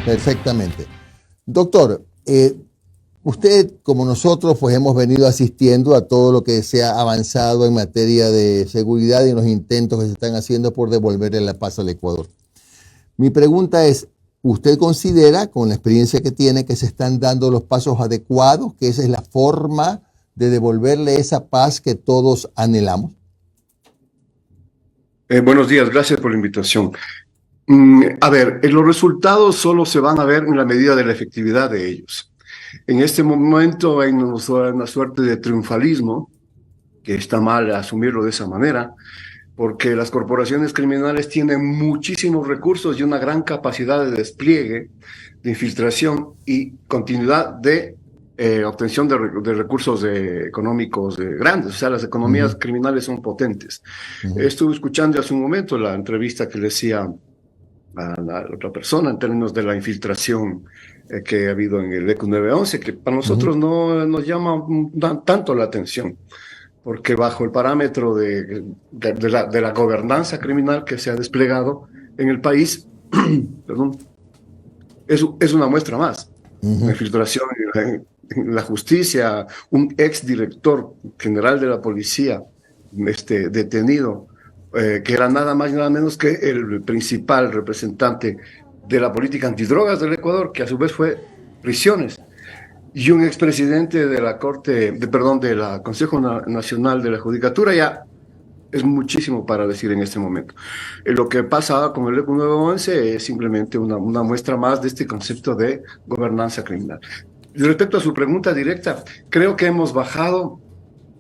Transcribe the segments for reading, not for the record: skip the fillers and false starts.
Perfectamente. Doctor, usted, como nosotros, pues hemos venido asistiendo a todo lo que se ha avanzado en materia de seguridad y en los intentos que se están haciendo por devolverle la paz al Ecuador. Mi pregunta es, ¿usted considera, con la experiencia que tiene, que se están dando los pasos adecuados, que esa es la forma de devolverle esa paz que todos anhelamos? Buenos días, gracias por la invitación. A ver, los resultados solo se van a ver en la medida de la efectividad de ellos. En este momento hay una suerte de triunfalismo, que está mal asumirlo de esa manera, porque las corporaciones criminales tienen muchísimos recursos y una gran capacidad de despliegue, de infiltración y continuidad de obtención de recursos económicos grandes. O sea, las economías criminales son potentes. Estuve escuchando hace un momento la entrevista que le hacía a la otra persona en términos de la infiltración que ha habido en el ECU 911, que para nosotros no nos llama tanto la atención, porque bajo el parámetro de la gobernanza criminal que se ha desplegado en el país, perdón, es una muestra más. Una infiltración en la justicia, un exdirector general de la policía detenido, que era nada más y nada menos que el principal representante de la política antidrogas del Ecuador, que a su vez fue prisiones, y un expresidente de la de la Consejo Nacional de la Judicatura. Ya es muchísimo para decir en este momento. Lo que pasa con el ECU 911 es simplemente una muestra más de este concepto de gobernanza criminal. Y respecto a su pregunta directa, creo que hemos bajado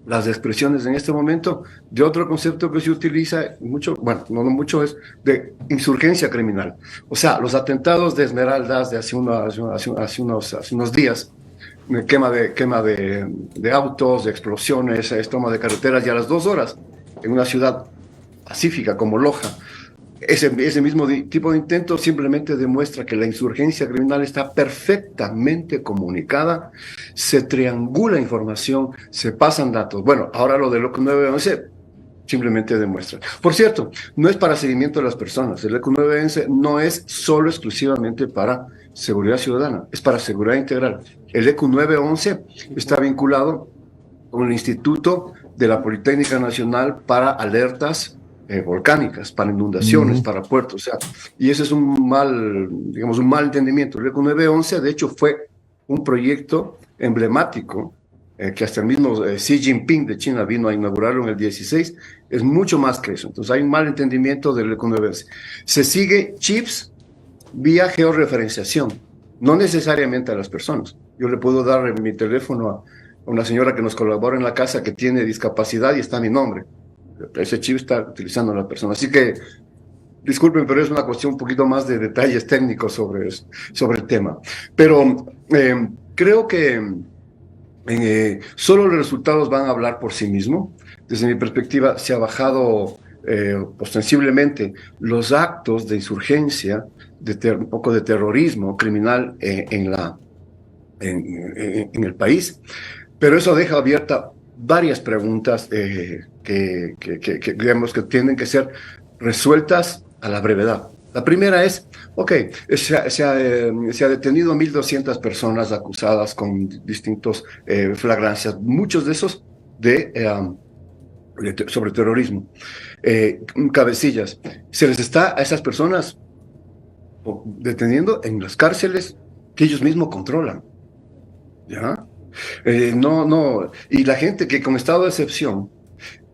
las expresiones en este momento de otro concepto que se utiliza mucho, bueno, no mucho, es de insurgencia criminal. O sea, los atentados de Esmeraldas de hace unos días, quema de autos, de explosiones, toma de carreteras, y a las 2 horas, en una ciudad pacífica como Loja, ese mismo tipo de intento simplemente demuestra que la insurgencia criminal está perfectamente comunicada, se triangula información, se pasan datos. Bueno, ahora lo del ECU 911 simplemente demuestra. Por cierto, no es para seguimiento de las personas. El ECU 911 no es solo exclusivamente para seguridad ciudadana, es para seguridad integral. El ECU 911 está vinculado con el Instituto de la Politécnica Nacional para alertas volcánicas, para inundaciones, para puertos, o sea, y ese es un mal entendimiento. El ECU 911, de hecho, fue un proyecto emblemático que hasta el mismo Xi Jinping de China vino a inaugurarlo en el 16, es mucho más que eso. Entonces hay un mal entendimiento del ECU 911. Se sigue chips vía georreferenciación, no necesariamente a las personas. Yo le puedo dar mi teléfono a una señora que nos colabora en la casa que tiene discapacidad y está mi nombre. Ese chip está utilizando a la persona. Así que, disculpen, pero es una cuestión un poquito más de detalles técnicos sobre el tema. Pero creo que solo los resultados van a hablar por sí mismos. Desde mi perspectiva, se ha bajado ostensiblemente los actos de insurgencia, un poco de terrorismo criminal en el país. Pero eso deja abierta varias preguntas que digamos que tienen que ser resueltas a la brevedad. La primera es, se ha detenido 1.200 personas acusadas con distintos flagrancias, muchos de esos sobre terrorismo. Cabecillas. Se les está a esas personas deteniendo en las cárceles que ellos mismos controlan. ¿Ya? Y la gente que con estado de excepción,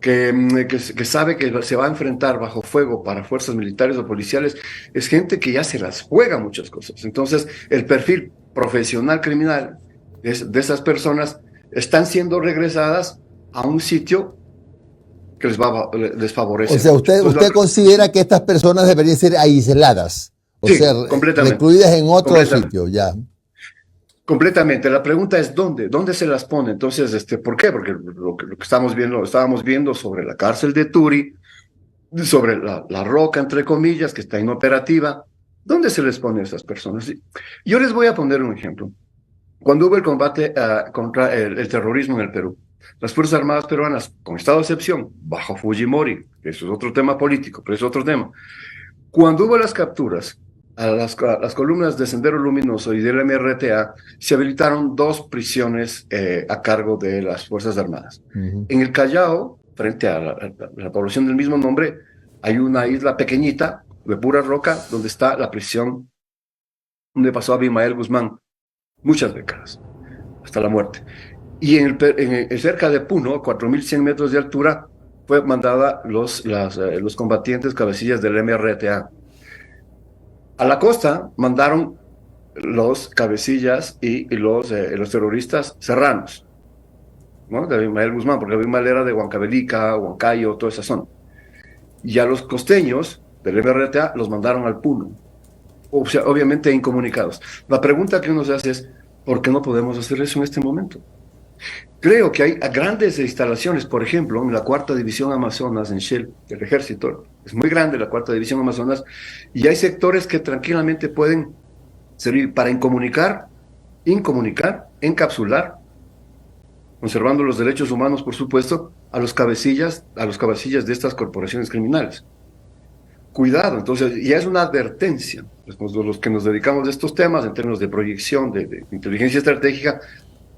que sabe que se va a enfrentar bajo fuego para fuerzas militares o policiales, es gente que ya se las juega muchas cosas. Entonces, el perfil profesional criminal de esas personas están siendo regresadas a un sitio que les favorece. O sea, usted considera que estas personas deberían ser aisladas, sí, completamente, recluidas en otro sitio, ya. Completamente. La pregunta es ¿dónde se las pone? Entonces, ¿por qué? Porque lo que estábamos viendo sobre la cárcel de Turi, sobre la Roca, entre comillas, que está inoperativa, ¿dónde se les pone a esas personas? Yo les voy a poner un ejemplo. Cuando hubo el combate contra el terrorismo en el Perú, las Fuerzas Armadas peruanas, con estado de excepción, bajo Fujimori, que eso es otro tema político, pero es otro tema, cuando hubo las capturas a las columnas de Sendero Luminoso y del MRTA se habilitaron 2 prisiones a cargo de las Fuerzas Armadas. En el Callao, frente a la población del mismo nombre, hay una isla pequeñita de pura roca donde está la prisión donde pasó Abimael Guzmán muchas décadas, hasta la muerte. Y cerca de Puno, a 4.100 metros de altura, fue mandada los combatientes cabecillas del MRTA. A la costa mandaron los cabecillas y los terroristas serranos, ¿no? De Abimael Guzmán, porque Abimael era de Huancavelica, Huancayo, toda esa zona. Y a los costeños del MRTA los mandaron al Puno, o sea, obviamente incomunicados. La pregunta que uno se hace es, ¿por qué no podemos hacer eso en este momento? Creo que hay grandes instalaciones, por ejemplo, en la 4ª División Amazonas, en Shell, del Ejército. Es muy grande la 4ª División Amazonas, y hay sectores que tranquilamente pueden servir para incomunicar, encapsular, conservando los derechos humanos, por supuesto, a los cabecillas de estas corporaciones criminales. Cuidado, entonces, ya es una advertencia, los que nos dedicamos a estos temas en términos de proyección, de inteligencia estratégica,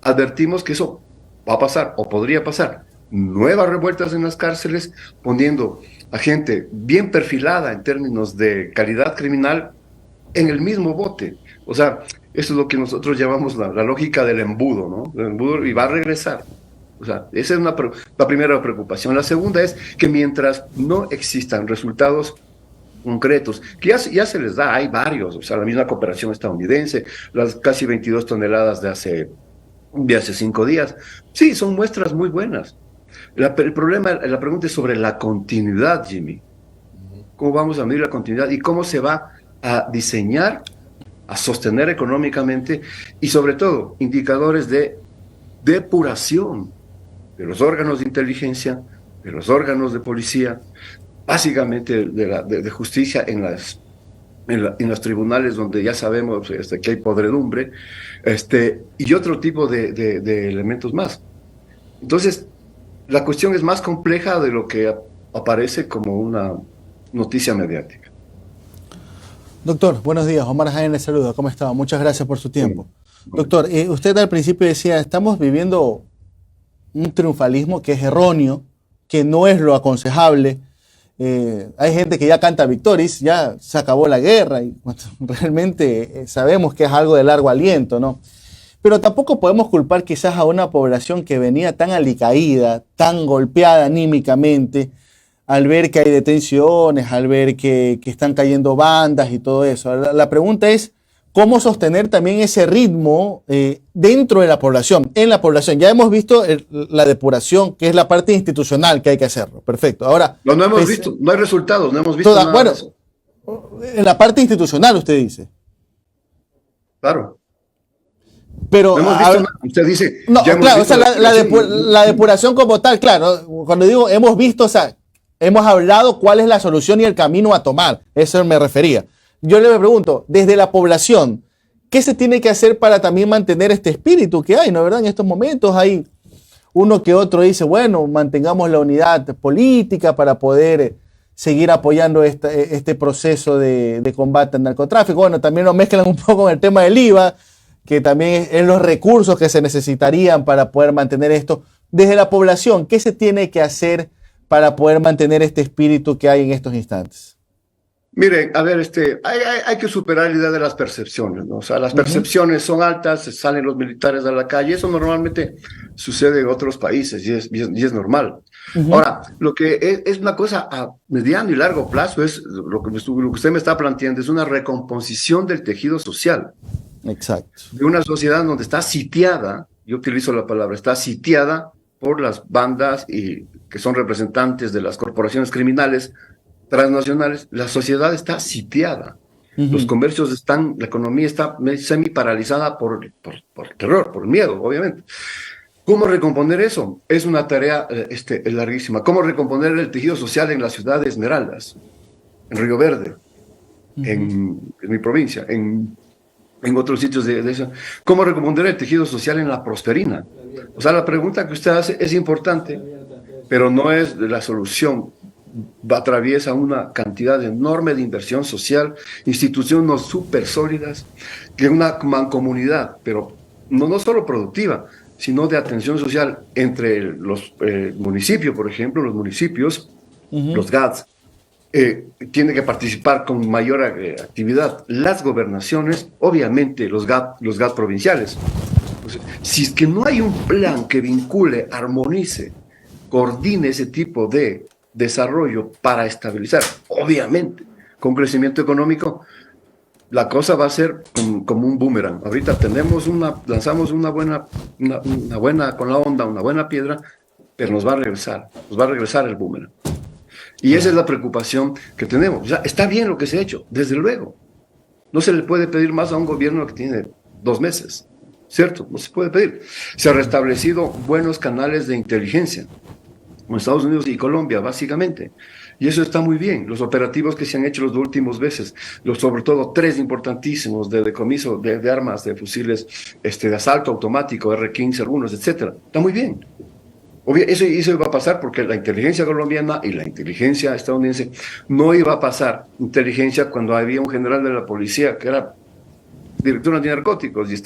advertimos que eso va a pasar o podría pasar. Nuevas revueltas en las cárceles, poniendo a gente bien perfilada en términos de calidad criminal en el mismo bote. O sea, eso es lo que nosotros llamamos la lógica del embudo, ¿no? El embudo, y va a regresar. O sea, esa es la primera preocupación. La segunda es que mientras no existan resultados concretos, que ya se les da, hay varios, o sea, la misma cooperación estadounidense, las casi 22 toneladas de hace 5 días, sí, son muestras muy buenas. El problema, la pregunta es sobre la continuidad, Jimmy. ¿Cómo vamos a medir la continuidad y cómo se va a diseñar, a sostener económicamente y sobre todo indicadores de depuración de los órganos de inteligencia, de los órganos de policía, básicamente de justicia en los tribunales donde ya sabemos que hay podredumbre, y otro tipo de elementos más. Entonces, la cuestión es más compleja de lo que aparece como una noticia mediática. Doctor, buenos días. Omar Jaén le saluda. ¿Cómo está? Muchas gracias por su tiempo. Doctor, usted al principio decía, estamos viviendo un triunfalismo que es erróneo, que no es lo aconsejable. Hay gente que ya canta victorias, ya se acabó la guerra y realmente sabemos que es algo de largo aliento, ¿no? Pero tampoco podemos culpar quizás a una población que venía tan alicaída, tan golpeada anímicamente, al ver que hay detenciones, al ver que están cayendo bandas y todo eso. La pregunta es, ¿cómo sostener también ese ritmo dentro de la población, en la población? Ya hemos visto la depuración, que es la parte institucional que hay que hacerlo. Perfecto. Ahora, no hemos visto, no hay resultados, no hemos visto nada bueno, de eso. En la parte institucional, usted dice. Claro. Pero, no hemos visto nada. Usted dice... No, claro, o sea, la depuración como tal, claro. Cuando digo hemos visto, o sea, hemos hablado cuál es la solución y el camino a tomar. Eso me refería. Yo le pregunto, desde la población, ¿qué se tiene que hacer para también mantener este espíritu que hay, ¿no? ¿Verdad? En estos momentos hay uno que otro dice, bueno, mantengamos la unidad política para poder seguir apoyando este proceso de combate al narcotráfico. Bueno, también lo mezclan un poco con el tema del IVA, que también es los recursos que se necesitarían para poder mantener esto. Desde la población, ¿qué se tiene que hacer para poder mantener este espíritu que hay en estos instantes? Miren, a ver, hay que superar la idea de las percepciones, ¿no? O sea, las percepciones son altas, salen los militares a la calle, eso normalmente sucede en otros países y es normal. Ahora, lo que es una cosa a mediano y largo plazo, es lo que usted me está planteando, es una recomposición del tejido social. Exacto. De una sociedad donde está sitiada, yo utilizo la palabra, está sitiada por las bandas y que son representantes de las corporaciones criminales transnacionales. La sociedad está sitiada. Los comercios están, la economía está semi paralizada por terror, por miedo, obviamente. ¿Cómo recomponer eso? Es una tarea larguísima. ¿Cómo recomponer el tejido social en la ciudad de Esmeraldas, en Río Verde, en mi provincia, en otros sitios de eso? ¿Cómo recomponer el tejido social en La Prosperina? O sea, la pregunta que usted hace es importante, pero no es la solución atraviesa una cantidad enorme de inversión social, instituciones súper sólidas, que una mancomunidad, pero no solo productiva, sino de atención social entre los municipios, por ejemplo, los municipios, los GATS, tienen que participar con mayor actividad. Las gobernaciones, obviamente los GAT provinciales. Entonces, si es que no hay un plan que vincule, armonice, coordine ese tipo de desarrollo para estabilizar, obviamente, con crecimiento económico, la cosa va a ser como un boomerang. Ahorita lanzamos una buena con la onda, una buena piedra, pero nos va a regresar el boomerang. Y esa es la preocupación que tenemos. O sea, está bien lo que se ha hecho, desde luego. No se le puede pedir más a un gobierno que tiene 2 meses, ¿cierto? No se puede pedir. Se han restablecido buenos canales de inteligencia, como Estados Unidos y Colombia, básicamente. Y eso está muy bien. Los operativos que se han hecho los últimos meses, sobre todo 3 importantísimos de decomiso de armas, de fusiles de asalto automático, R-15, algunos, etcétera. Está muy bien. Eso iba a pasar porque la inteligencia colombiana y la inteligencia estadounidense no iba a pasar inteligencia cuando había un general de la policía que era director de narcóticos y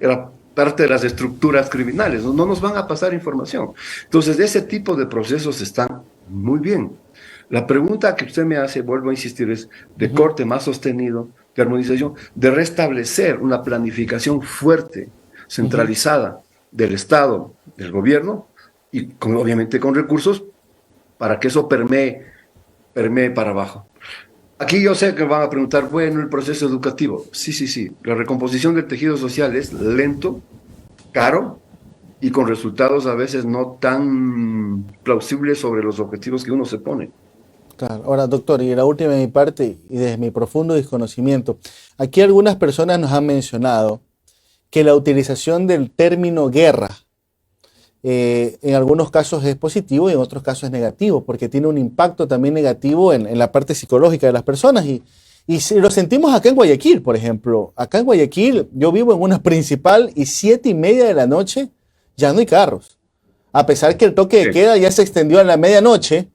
era parte de las estructuras criminales. No nos van a pasar información. Entonces, ese tipo de procesos están muy bien. La pregunta que usted me hace, vuelvo a insistir, es de corte más sostenido, de armonización, de restablecer una planificación fuerte, centralizada del Estado, del gobierno, y obviamente con recursos para que eso permee para abajo. Aquí yo sé que van a preguntar, bueno, el proceso educativo. Sí. La recomposición del tejido social es lento, caro y con resultados a veces no tan plausibles sobre los objetivos que uno se pone. Claro. Ahora, doctor, y la última de mi parte, y desde mi profundo desconocimiento, aquí algunas personas nos han mencionado que la utilización del término guerra en algunos casos es positivo y en otros casos es negativo, porque tiene un impacto también negativo en la parte psicológica de las personas. Y lo sentimos acá en Guayaquil, por ejemplo. Acá en Guayaquil yo vivo en una principal y 7:30 de la noche ya no hay carros. A pesar que el toque de queda ya se extendió a la medianoche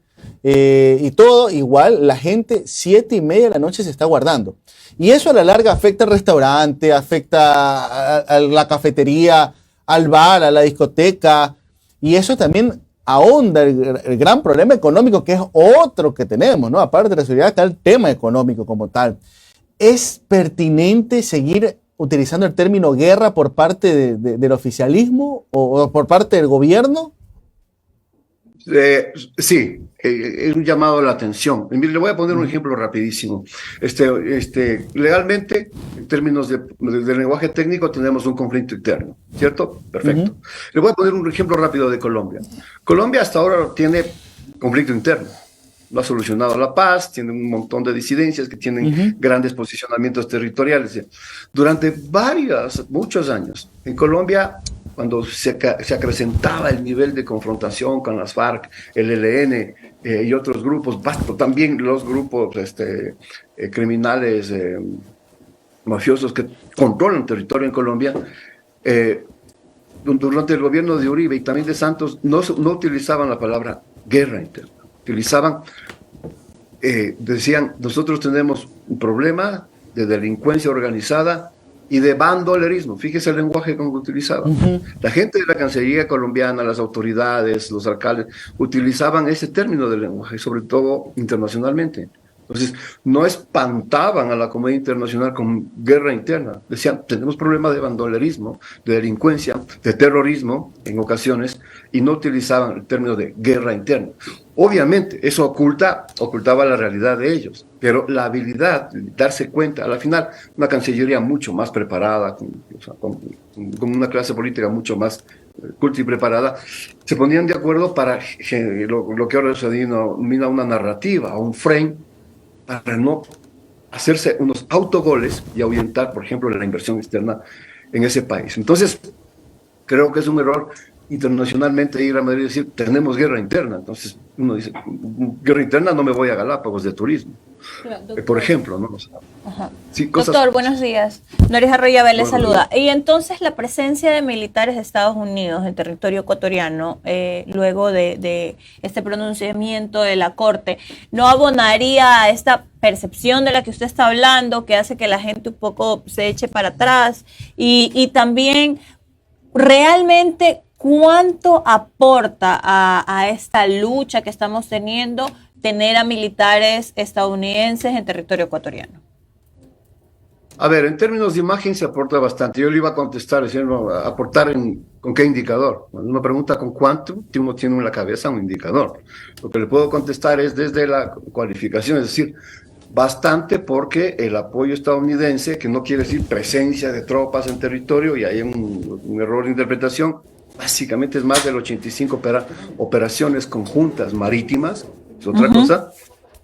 y todo, igual la gente 7:30 de la noche se está guardando. Y eso a la larga afecta al restaurante, afecta a la cafetería, al bar, a la discoteca, y eso también ahonda el gran problema económico, que es otro que tenemos, ¿no? Aparte de la seguridad está el tema económico como tal. ¿Es pertinente seguir utilizando el término guerra por parte del oficialismo o por parte del gobierno? Sí, es un llamado a la atención. Mire, le voy a poner un ejemplo rapidísimo. Legalmente, en términos de lenguaje técnico, tenemos un conflicto interno, ¿cierto? Perfecto. Le voy a poner un ejemplo rápido de Colombia. Colombia hasta ahora tiene conflicto interno. No ha solucionado la paz, tiene un montón de disidencias que tienen grandes posicionamientos territoriales. Durante muchos años, en Colombia, cuando se acrecentaba el nivel de confrontación con las FARC, el ELN y otros grupos, también los grupos criminales mafiosos que controlan territorio en Colombia, durante el gobierno de Uribe y también de Santos, no utilizaban la palabra guerra interna, decían, nosotros tenemos un problema de delincuencia organizada y de bandolerismo. Fíjese el lenguaje que utilizaban. La gente de la Cancillería colombiana, las autoridades, los alcaldes, utilizaban ese término de lenguaje, sobre todo internacionalmente. Entonces, no espantaban a la comunidad internacional con guerra interna. Decían, tenemos problemas de bandolerismo, de delincuencia, de terrorismo en ocasiones, y no utilizaban el término de guerra interna. Obviamente, eso ocultaba la realidad de ellos, pero la habilidad de darse cuenta, al final, una Cancillería mucho más preparada, con una clase política mucho más culta y preparada, se ponían de acuerdo para lo que ahora se denomina una narrativa, un frame, para no hacerse unos autogoles y ahuyentar, por ejemplo, la inversión externa en ese país. Entonces, creo que es un error internacionalmente ir a Madrid y decir, tenemos guerra interna. Entonces, uno dice, guerra interna, no me voy a Galápagos de turismo. Claro, por ejemplo, ¿no? O sea, sí, cosas. Doctor, buenos días. Noris Arroyave le saluda. Días. Y entonces la presencia de militares de Estados Unidos en territorio ecuatoriano, luego de este pronunciamiento de la Corte, ¿no abonaría a esta percepción de la que usted está hablando, que hace que la gente un poco se eche para atrás? Y también, realmente, ¿cuánto aporta a esta lucha que estamos teniendo tener a militares estadounidenses en territorio ecuatoriano? A ver, en términos de imagen se aporta bastante. Yo le iba a contestar diciendo, aportar con qué indicador. Cuando uno pregunta con cuánto, uno tiene en la cabeza un indicador. Lo que le puedo contestar es desde la cualificación, es decir, bastante porque el apoyo estadounidense, que no quiere decir presencia de tropas en territorio, y hay un error de interpretación, básicamente es más del 85 operaciones conjuntas marítimas, es otra cosa.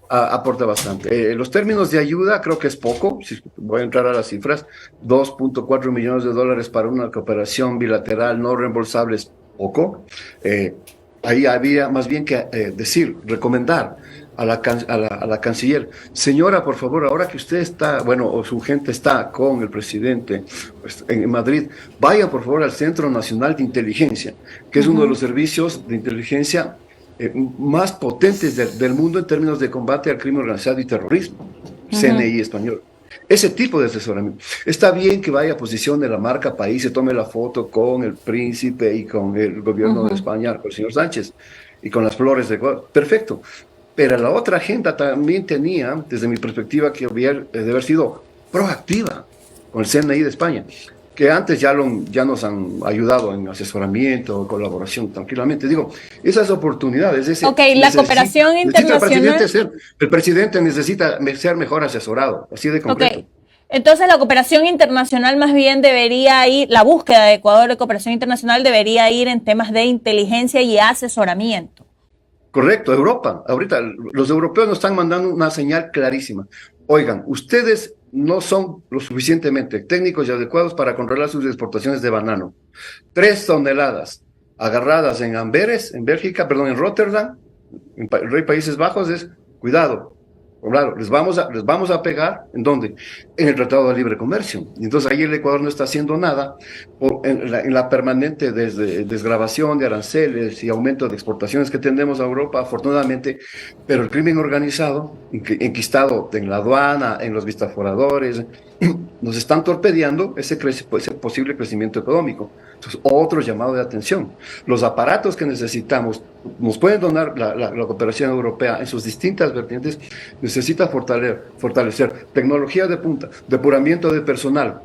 Aporta bastante. Los términos de ayuda creo que es poco, si voy a entrar a las cifras, 2.4 millones de dólares para una cooperación bilateral no reembolsable es poco. Ahí había más bien que recomendar a la canciller, señora, por favor, ahora que usted está, bueno, o su gente está con el presidente pues, en Madrid, vaya por favor al Centro Nacional de Inteligencia, que es uno de los servicios de inteligencia más potentes del mundo en términos de combate al crimen organizado y terrorismo, CNI español. Ese tipo de asesoramiento. Está bien que vaya a posición de la marca país, se tome la foto con el príncipe y con el gobierno de España, con el señor Sánchez, y con las flores de Ecuador. Perfecto. Pero la otra agenda también tenía, desde mi perspectiva, que de haber sido proactiva con el CNI de España, que antes ya nos han ayudado en asesoramiento, colaboración, tranquilamente. Digo, esas oportunidades. Ok, la cooperación internacional. El presidente necesita ser mejor asesorado, así de concreto. Okay. Entonces la cooperación internacional más bien debería ir, la búsqueda de Ecuador de cooperación internacional debería ir en temas de inteligencia y asesoramiento. Correcto, Europa. Ahorita los europeos nos están mandando una señal clarísima. Oigan, ustedes no son lo suficientemente técnicos y adecuados para controlar sus exportaciones de banano. 3 toneladas agarradas en Amberes, en Bélgica, perdón, en Rotterdam, en Países Bajos, es cuidado. Claro, les vamos a pegar, ¿en dónde? En el Tratado de Libre Comercio. Y entonces ahí el Ecuador no está haciendo nada en la permanente desgravación de aranceles y aumento de exportaciones que tendemos a Europa, afortunadamente, pero el crimen organizado, enquistado en la aduana, en los vistaforadores, nos están torpedeando ese posible crecimiento económico. Entonces, otro llamado de atención. Los aparatos que necesitamos, nos pueden donar la cooperación europea en sus distintas vertientes, necesita fortalecer tecnología de punta, depuramiento de personal,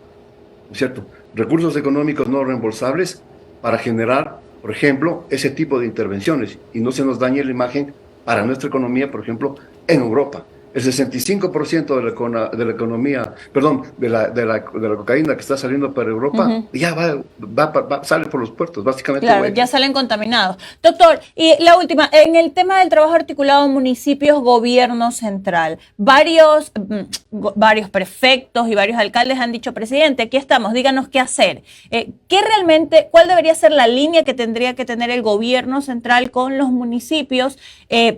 ¿no es cierto? Recursos económicos no reembolsables para generar, por ejemplo, ese tipo de intervenciones y no se nos dañe la imagen para nuestra economía, por ejemplo, en Europa. El 65% de la economía, perdón, de la cocaína que está saliendo para Europa, ya sale por los puertos, básicamente. Claro, ya salen contaminados. Doctor, y la última, en el tema del trabajo articulado municipios, gobierno central, varios prefectos y varios alcaldes han dicho, presidente, aquí estamos, díganos qué hacer. ¿Cuál debería ser la línea que tendría que tener el gobierno central con los municipios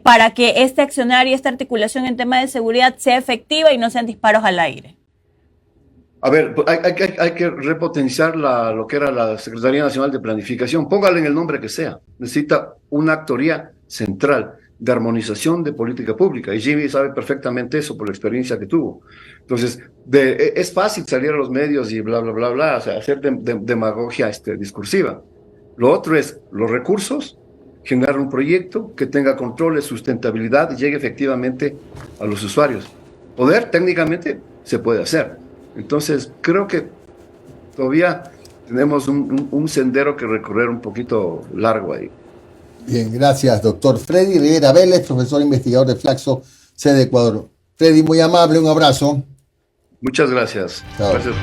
para que este accionar y esta articulación en tema de seguridad sea efectiva y no sean disparos al aire? A ver, hay que repotenciar lo que era la Secretaría Nacional de Planificación. Póngale en el nombre que sea. Necesita una actoría central de armonización de política pública. Y Jimmy sabe perfectamente eso por la experiencia que tuvo. Entonces, es fácil salir a los medios y bla, bla, bla, bla, o sea, hacer demagogia discursiva. Lo otro es los recursos, generar un proyecto que tenga controles, sustentabilidad y llegue efectivamente a los usuarios. Poder, técnicamente, se puede hacer. Entonces, creo que todavía tenemos un sendero que recorrer un poquito largo ahí. Bien, gracias, doctor Freddy Rivera Vélez, profesor investigador de Flaxo, sede Ecuador. Freddy, muy amable, un abrazo. Muchas gracias. Chao. Gracias.